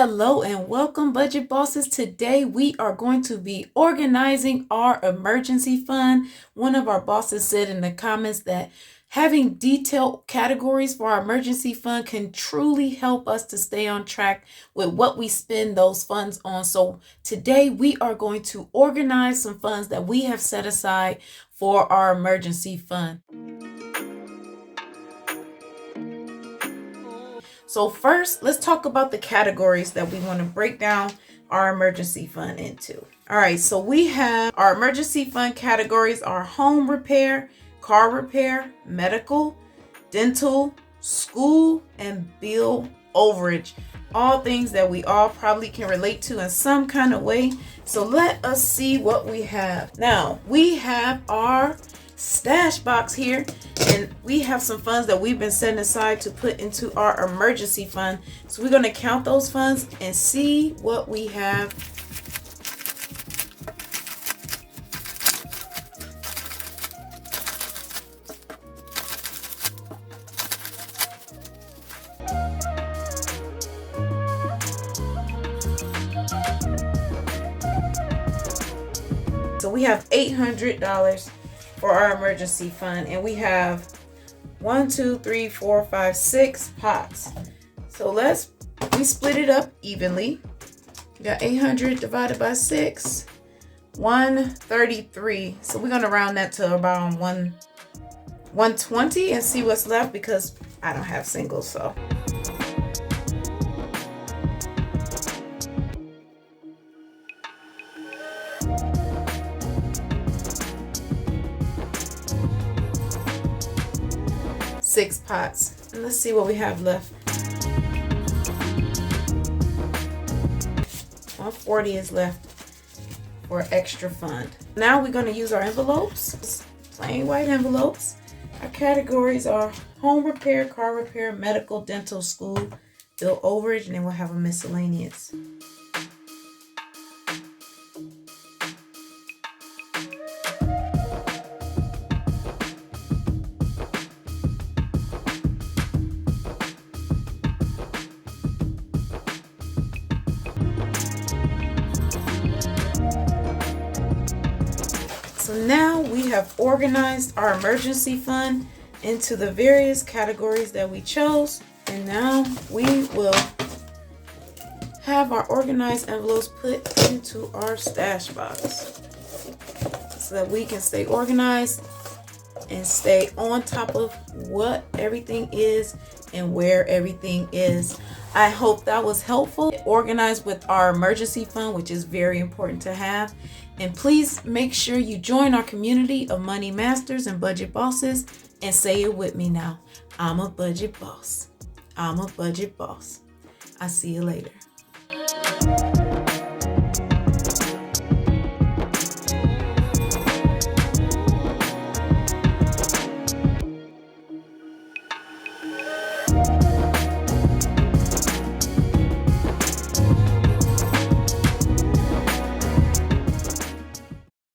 Hello and welcome, Budget Bosses. Today we are going to be organizing our emergency fund. One of our bosses said in the comments that having detailed categories for our emergency fund can truly help us to stay on track with what we spend those funds on. So today we are going to organize some funds that we have set aside for our emergency fund. So first, let's talk about the categories that we want to break down our emergency fund into. All right, so we have our emergency fund categories are home repair, car repair, medical, dental, school, and bill overage. All things that we all probably can relate to in some kind of way. So let us see what we have. Now, we have our stash box here, and we have some funds that we've been setting aside to put into our emergency fund. So we're going to count those funds and see what we have. So we have $800 for our emergency fund, and we have 6 pots. So we split it up evenly. We got 800 divided by 6, 133. So we're gonna round that to about 120 and see what's left, because I don't have singles. So six pots, and let's see what we have left. 140 is left for extra fund. Now we're going to use our envelopes, plain white envelopes. Our categories are home repair, car repair, medical, dental, school, bill overage, and then we'll have a miscellaneous. So now we have organized our emergency fund into the various categories that we chose. And now we will have our organized envelopes put into our stash box so that we can stay organized and stay on top of what everything is and where everything is. I hope that was helpful. Organized with our emergency fund, which is very important to have. And please make sure you join our community of money masters and budget bosses, and say it with me now. I'm a budget boss. I'm a budget boss. I'll see you later.